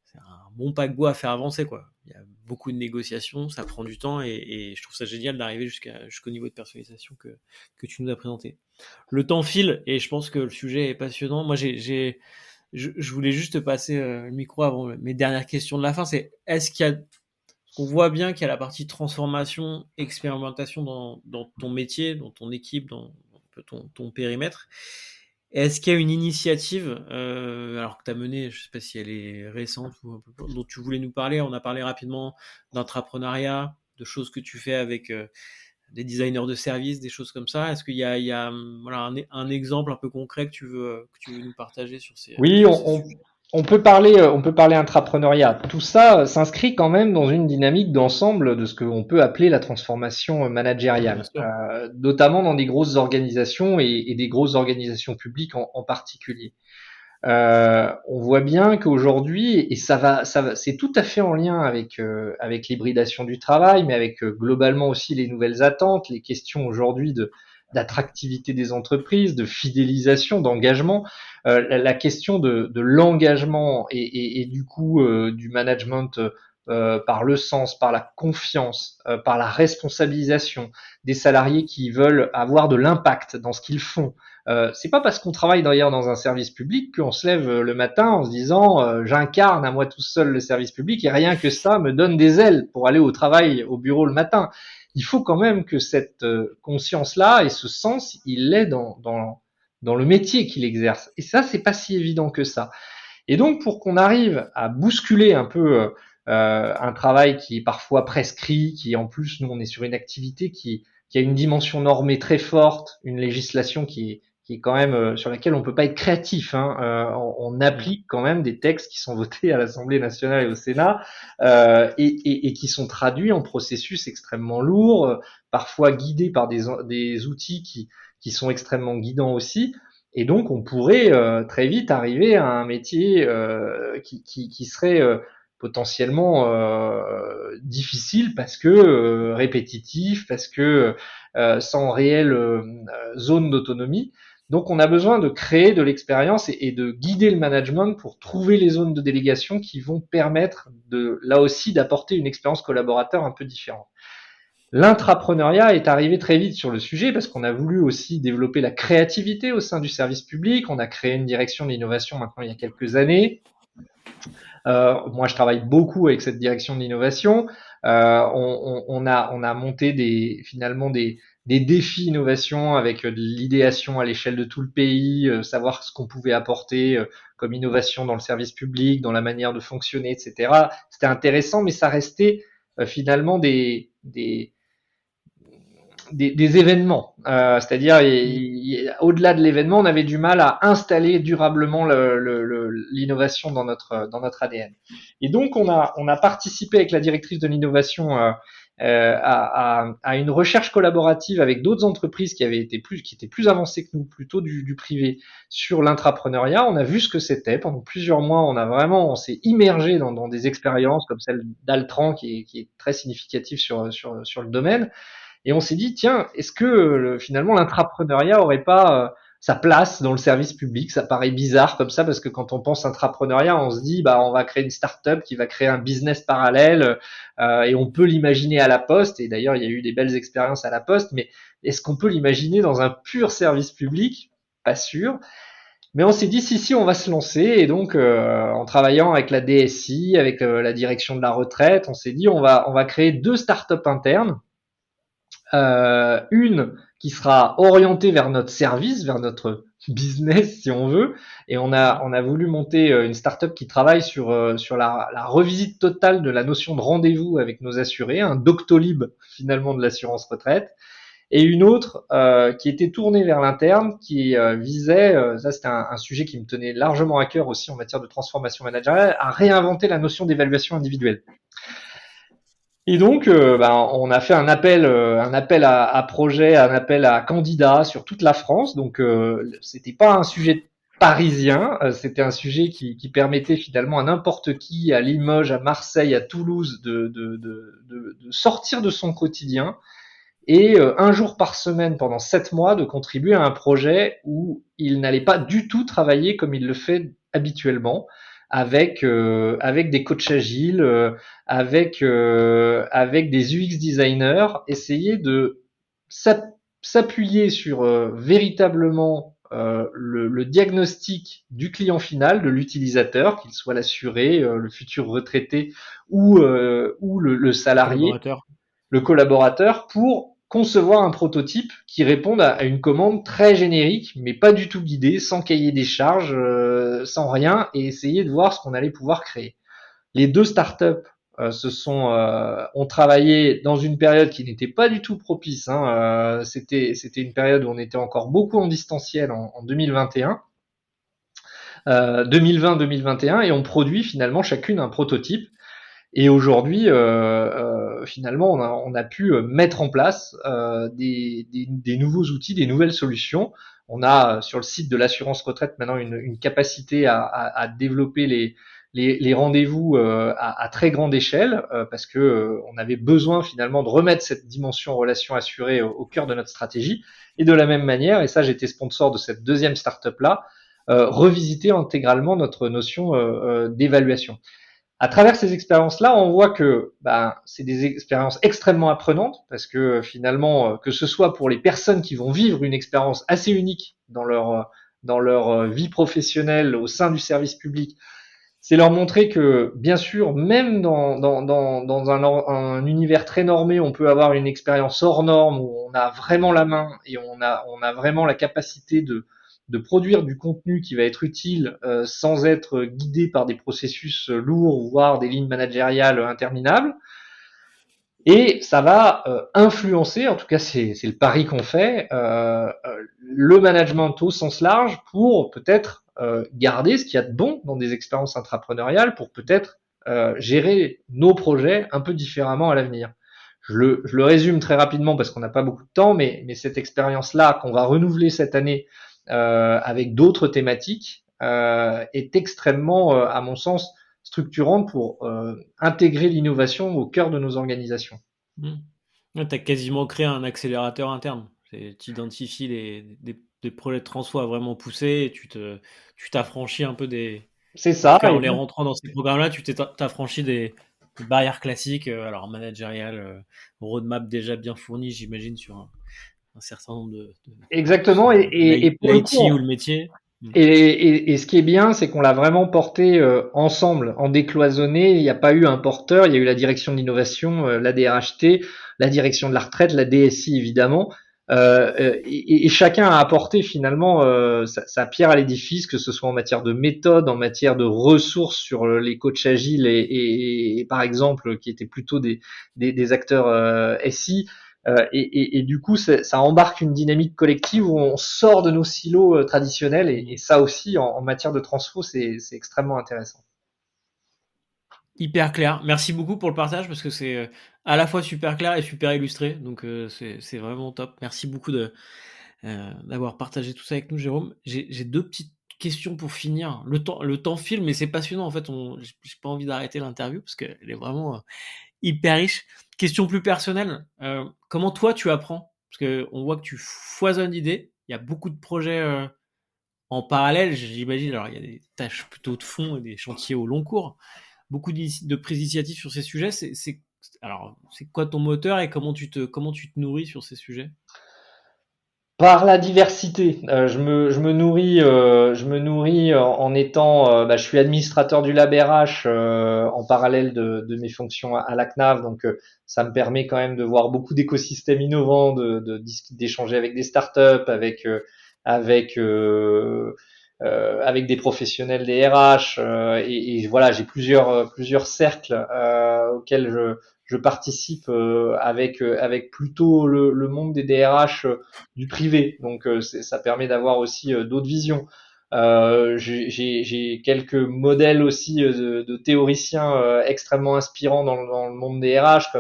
c'est un bon paquebot à faire avancer quoi. Il y a beaucoup de négociations, ça prend du temps et je trouve ça génial d'arriver jusqu'au niveau de personnalisation que tu nous as présenté. Le temps file et je pense que le sujet est passionnant. Moi je voulais juste passer le micro avant mes dernières questions de la fin. C'est est-ce qu'il y a on voit bien qu'il y a la partie transformation, expérimentation dans ton métier, dans ton équipe, dans un peu ton périmètre. Est-ce qu'il y a une initiative, alors que tu as menée, je ne sais pas si elle est récente ou un peu, dont tu voulais nous parler, on a parlé rapidement d'entrepreneuriat, de choses que tu fais avec des designers de services, des choses comme ça. Est-ce qu'il y a voilà, un exemple un peu concret que tu veux nous partager Oui, sur ces sujets? on peut parler intrapreneuriat. Tout ça s'inscrit quand même dans une dynamique d'ensemble de ce qu'on peut appeler la transformation Bien managériale, sûr. notamment dans des grosses organisations et des grosses organisations publiques en particulier. On voit bien qu'aujourd'hui, et c'est tout à fait en lien avec l'hybridation du travail, mais avec globalement aussi les nouvelles attentes, les questions aujourd'hui d'attractivité des entreprises, de fidélisation, d'engagement, la question de l'engagement et du coup du management par le sens, par la confiance, par la responsabilisation des salariés qui veulent avoir de l'impact dans ce qu'ils font. C'est pas parce qu'on travaille d'ailleurs dans un service public qu'on se lève le matin en se disant j'incarne à moi tout seul le service public et rien que ça me donne des ailes pour aller au travail, au bureau le matin. Il faut quand même que cette conscience-là et ce sens, il l'ait dans le métier qu'il exerce. Et ça, c'est pas si évident que ça. Et donc, pour qu'on arrive à bousculer un peu un travail qui est parfois prescrit, qui en plus, nous, on est sur une activité qui a une dimension normée très forte, une législation qui est quand même sur laquelle on peut pas être créatif. Hein. On applique quand même des textes qui sont votés à l'Assemblée nationale et au Sénat et qui sont traduits en processus extrêmement lourds, parfois guidés par des outils qui sont extrêmement guidants aussi. Et donc, on pourrait très vite arriver à un métier qui serait potentiellement difficile parce que répétitif, parce que sans réelle zone d'autonomie. Donc, on a besoin de créer de l'expérience et de guider le management pour trouver les zones de délégation qui vont permettre là aussi d'apporter une expérience collaborateur un peu différente. L'intrapreneuriat est arrivé très vite sur le sujet parce qu'on a voulu aussi développer la créativité au sein du service public. On a créé une direction de l'innovation maintenant il y a quelques années. Moi, je travaille beaucoup avec cette direction de l'innovation. On a monté finalement des défis innovation avec de l'idéation à l'échelle de tout le pays, savoir ce qu'on pouvait apporter comme innovation dans le service public, dans la manière de fonctionner, etc. C'était intéressant, mais ça restait finalement des événements. C'est-à-dire, au-delà de l'événement, on avait du mal à installer durablement l'innovation dans notre ADN. Et donc, on a participé avec la directrice de l'innovation à une recherche collaborative avec d'autres entreprises qui étaient plus avancées que nous, plutôt du privé, sur l'intrapreneuriat. On a vu ce que c'était pendant plusieurs mois. On s'est immergé dans des expériences comme celle d'Altran qui est très significative sur le domaine. Et on s'est dit, tiens, est-ce que finalement l'intrapreneuriat aurait pas sa place dans le service public? Ça paraît bizarre comme ça parce que quand on pense intrapreneuriat, on se dit, bah, on va créer une start-up qui va créer un business parallèle et on peut l'imaginer à la Poste. Et d'ailleurs, il y a eu des belles expériences à la Poste, mais est-ce qu'on peut l'imaginer dans un pur service public? Pas sûr. Mais on s'est dit si on va se lancer et donc en travaillant avec la DSI, avec la direction de la retraite, on s'est dit on va créer deux startups internes, une qui sera orientée vers notre service, vers notre business si on veut, et on a voulu monter une startup qui travaille sur la revisite totale de la notion de rendez-vous avec nos assurés, un Doctolib finalement de l'assurance retraite, et une autre qui était tournée vers l'interne, qui visait, ça c'était un sujet qui me tenait largement à cœur aussi en matière de transformation managériale, à réinventer la notion d'évaluation individuelle. Et donc, on a fait un appel à projet, un appel à candidats sur toute la France. Donc, c'était pas un sujet parisien, c'était un sujet qui permettait finalement à n'importe qui, à Limoges, à Marseille, à Toulouse, de sortir de son quotidien et un jour par semaine pendant 7 mois de contribuer à un projet où il n'allait pas du tout travailler comme il le fait habituellement, avec des coachs agiles, avec des UX designers, essayer de s'appuyer sur véritablement le diagnostic du client final, de l'utilisateur, qu'il soit l'assuré, le futur retraité ou le salarié, Collaborateur. le collaborateur, pour concevoir un prototype qui réponde à une commande très générique, mais pas du tout guidée, sans cahier des charges, sans rien, et essayer de voir ce qu'on allait pouvoir créer. Les deux startups ont travaillé dans une période qui n'était pas du tout propice. C'était une période où on était encore beaucoup en distanciel en 2021. 2020-2021, et on produit finalement chacune un prototype. Et aujourd'hui, finalement, on a pu mettre en place des nouveaux outils, des nouvelles solutions. On a sur le site de l'assurance retraite maintenant une capacité à développer les rendez-vous à très grande échelle, parce que on avait besoin finalement de remettre cette dimension relation assurée au cœur de notre stratégie. Et de la même manière, et ça j'étais sponsor de cette deuxième startup là, revisiter intégralement notre notion d'évaluation. À travers ces expériences-là, on voit que c'est des expériences extrêmement apprenantes parce que finalement, que ce soit pour les personnes qui vont vivre une expérience assez unique dans leur vie professionnelle au sein du service public, c'est leur montrer que, bien sûr, même dans un univers très normé, on peut avoir une expérience hors norme où on a vraiment la main et on a vraiment la capacité de produire du contenu qui va être utile sans être guidé par des processus lourds, voire des lignes managériales interminables. Et ça va influencer, en tout cas c'est le pari qu'on fait, le management au sens large pour peut-être garder ce qu'il y a de bon dans des expériences intrapreneuriales, pour peut-être gérer nos projets un peu différemment à l'avenir. Je le résume très rapidement parce qu'on n'a pas beaucoup de temps, mais cette expérience-là qu'on va renouveler cette année avec d'autres thématiques est extrêmement, à mon sens, structurante pour intégrer l'innovation au cœur de nos organisations. Mmh. Ouais, tu as quasiment créé un accélérateur interne. Tu identifies des projets de transfo à vraiment pousser et tu t'affranchis un peu des. C'est En tout ça, cas, et en les rentrant dans ces programmes-là, tu t'affranchis barrières classiques, alors managériales, roadmap déjà bien fourni, j'imagine, sur un certain nombre que ce Exactement. soit Et pour le coup, l'IT ou le métier. et ce qui est bien, c'est qu'on l'a vraiment porté ensemble, en décloisonné. Il n'y a pas eu un porteur, il y a eu la direction de l'innovation, la DRHT, la direction de la retraite, la DSI évidemment. Et chacun a apporté finalement sa pierre à l'édifice, que ce soit en matière de méthode, en matière de ressources sur les coachs agiles et par exemple qui étaient plutôt des acteurs SI. Et du coup, ça embarque une dynamique collective où on sort de nos silos traditionnels et ça aussi, en matière de transfo, c'est extrêmement intéressant. Hyper clair. Merci beaucoup pour le partage parce que c'est à la fois super clair et super illustré. Donc c'est vraiment top. Merci beaucoup d'avoir partagé tout ça avec nous, Jérôme. J'ai deux petites questions pour finir. Le temps file, mais c'est passionnant. En fait, j'ai pas envie d'arrêter l'interview parce qu'elle est vraiment hyper riche. Question plus personnelle. Comment toi tu apprends? Parce que on voit que tu foisonnes d'idées. Il y a beaucoup de projets en parallèle, j'imagine. Alors il y a des tâches plutôt de fond et des chantiers au long cours, beaucoup de prises d'initiative sur ces sujets. Alors, c'est quoi ton moteur et comment tu te nourris sur ces sujets? Par la diversité, je me nourris en étant, je suis administrateur du Lab RH en parallèle de mes fonctions à la CNAV, donc ça me permet quand même de voir beaucoup d'écosystèmes innovants, d'échanger avec des startups, avec avec des professionnels des RH, et voilà, j'ai plusieurs cercles auxquels je participe avec plutôt le monde des DRH du privé. Donc ça permet d'avoir aussi d'autres visions. J'ai quelques modèles aussi de théoriciens extrêmement inspirants dans le monde des RH,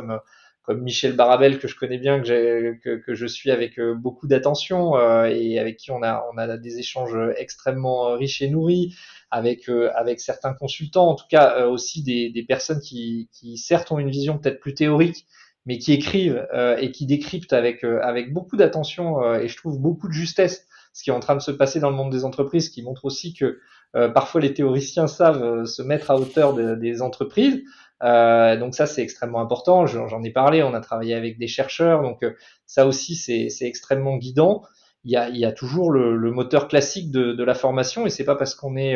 comme Michel Barabel que je connais bien, que je suis avec beaucoup d'attention et avec qui on a des échanges extrêmement riches et nourris, avec certains consultants, en tout cas aussi des personnes qui certes ont une vision peut-être plus théorique, mais qui écrivent et qui décryptent avec beaucoup d'attention et je trouve beaucoup de justesse ce qui est en train de se passer dans le monde des entreprises, qui montre aussi que parfois les théoriciens savent se mettre à hauteur des entreprises. Donc ça, c'est extrêmement important. J'en ai parlé, on a travaillé avec des chercheurs, donc ça aussi, c'est extrêmement guidant. Il y a toujours le moteur classique de la formation et c'est pas parce qu'on est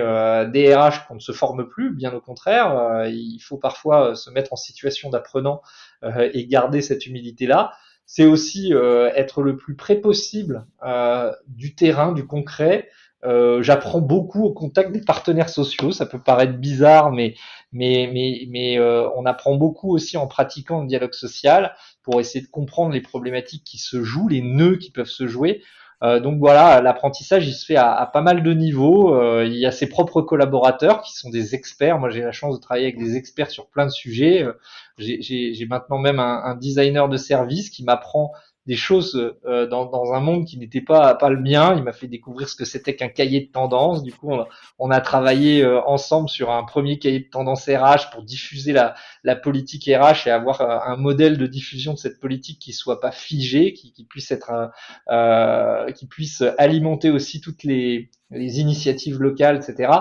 DRH qu'on ne se forme plus, bien au contraire. Il faut parfois se mettre en situation d'apprenant et garder cette humilité-là. C'est aussi être le plus près possible du terrain, du concret. J'apprends beaucoup au contact des partenaires sociaux. Ça peut paraître bizarre, mais on apprend beaucoup aussi en pratiquant le dialogue social pour essayer de comprendre les problématiques qui se jouent, les nœuds qui peuvent se jouer. Donc voilà, l'apprentissage, il se fait à pas mal de niveaux. Il y a ses propres collaborateurs qui sont des experts. Moi, j'ai la chance de travailler avec des experts sur plein de sujets. J'ai maintenant même un designer de service qui m'apprend des choses dans un monde qui n'était pas le mien. Il m'a fait découvrir ce que c'était qu'un cahier de tendance. Du coup, on a travaillé ensemble sur un premier cahier de tendance RH pour diffuser la politique RH et avoir un modèle de diffusion de cette politique qui soit pas figé, qui puisse être qui puisse alimenter aussi toutes les initiatives locales, etc.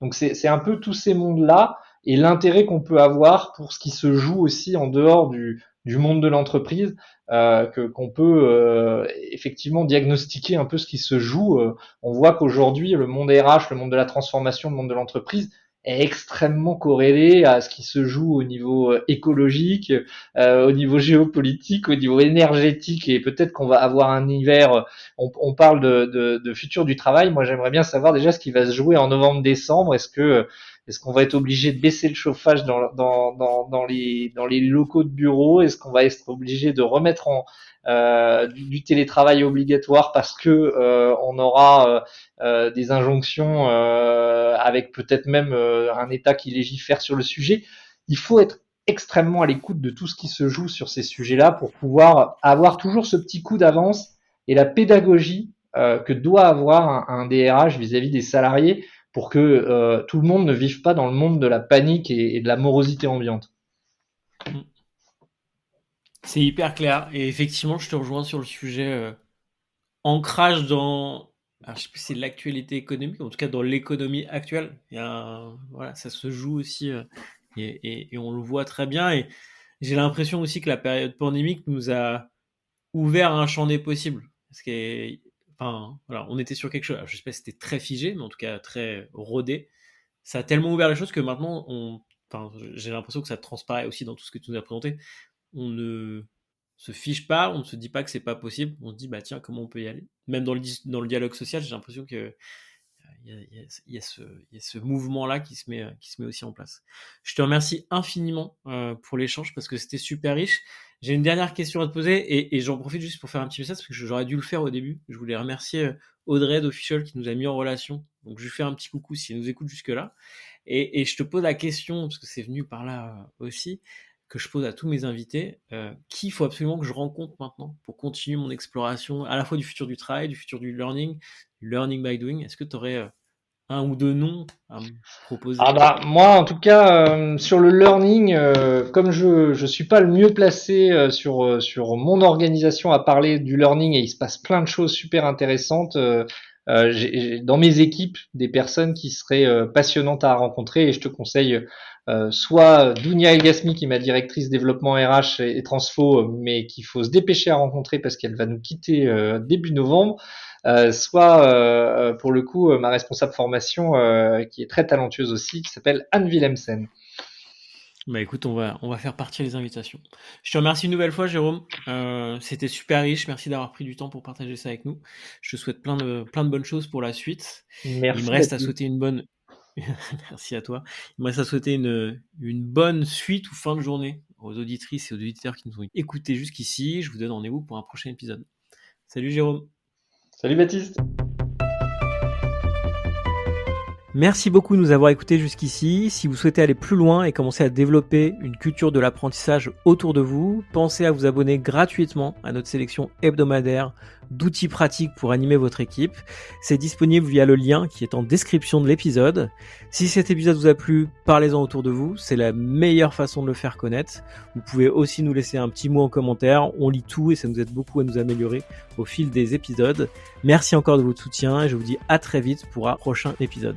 Donc c'est un peu tous ces mondes-là et l'intérêt qu'on peut avoir pour ce qui se joue aussi en dehors du monde de l'entreprise, qu'on peut effectivement diagnostiquer un peu ce qui se joue. On voit qu'aujourd'hui, le monde RH, le monde de la transformation, le monde de l'entreprise est extrêmement corrélé à ce qui se joue au niveau écologique, au niveau géopolitique, au niveau énergétique, et peut-être qu'on va avoir un hiver. On parle de futur du travail. Moi, j'aimerais bien savoir déjà ce qui va se jouer en novembre-décembre. Est-ce qu'on va être obligé de baisser le chauffage dans les locaux de bureau? Est-ce qu'on va être obligé de remettre du télétravail obligatoire parce que on aura des injonctions avec peut-être même un État qui légifère sur le sujet? Il faut être extrêmement à l'écoute de tout ce qui se joue sur ces sujets-là pour pouvoir avoir toujours ce petit coup d'avance et la pédagogie que doit avoir un DRH vis-à-vis des salariés pour que tout le monde ne vive pas dans le monde de la panique et de la morosité ambiante. C'est hyper clair. Et effectivement, je te rejoins sur le sujet ancrage dans, alors, je sais plus si c'est l'actualité économique, en tout cas dans l'économie actuelle. Voilà, ça se joue aussi et on le voit très bien. Et j'ai l'impression aussi que la période pandémique nous a ouvert un champ des possibles. Parce que, enfin, voilà, on était sur quelque chose. Alors, je sais pas si c'était très figé, mais en tout cas très rodé. Ça a tellement ouvert les choses que maintenant, enfin, j'ai l'impression que ça transparaît aussi dans tout ce que tu nous as présenté. On ne se fiche pas, on ne se dit pas que c'est pas possible. On se dit, bah tiens, comment on peut y aller? Même dans le dialogue social, j'ai l'impression que il y a ce mouvement-là qui se met aussi en place. Je te remercie infiniment pour l'échange parce que c'était super riche. J'ai une dernière question à te poser et j'en profite juste pour faire un petit message parce que j'aurais dû le faire au début. Je voulais remercier Audrey d'Official qui nous a mis en relation. Donc je lui fais un petit coucou si elle nous écoute jusque-là. Et je te pose la question, parce que c'est venu par là aussi, que je pose à tous mes invités, qui il faut absolument que je rencontre maintenant pour continuer mon exploration à la fois du futur du travail, du futur du learning by doing. Est-ce que tu aurais un ou deux noms à me proposer? Ah bah moi en tout cas sur le learning, comme je suis pas le mieux placé sur mon organisation à parler du learning et il se passe plein de choses super intéressantes. J'ai dans mes équipes des personnes qui seraient passionnantes à rencontrer et je te conseille soit Dounia Elgasmi qui est ma directrice développement RH et transfo mais qu'il faut se dépêcher à rencontrer parce qu'elle va nous quitter début novembre. Soit pour le coup ma responsable formation qui est très talentueuse aussi, qui s'appelle Anne Willemsen. Bah écoute, on va faire partir les invitations. Je te remercie une nouvelle fois, Jérôme. C'était super riche. Merci d'avoir pris du temps pour partager ça avec nous. Je te souhaite plein de bonnes choses pour la suite. Il me Merci reste à Baptiste. souhaiter une bonne. Merci à toi. Il me reste à souhaiter une bonne suite ou fin de journée aux auditrices et aux auditeurs qui nous ont écoutés jusqu'ici. Je vous donne rendez-vous pour un prochain épisode. Salut Jérôme. Salut Baptiste. Merci beaucoup de nous avoir écoutés jusqu'ici. Si vous souhaitez aller plus loin et commencer à développer une culture de l'apprentissage autour de vous, pensez à vous abonner gratuitement à notre sélection hebdomadaire d'outils pratiques pour animer votre équipe. C'est disponible via le lien qui est en description de l'épisode. Si cet épisode vous a plu, parlez-en autour de vous. C'est la meilleure façon de le faire connaître. Vous pouvez aussi nous laisser un petit mot en commentaire. On lit tout et ça nous aide beaucoup à nous améliorer au fil des épisodes. Merci encore de votre soutien et je vous dis à très vite pour un prochain épisode.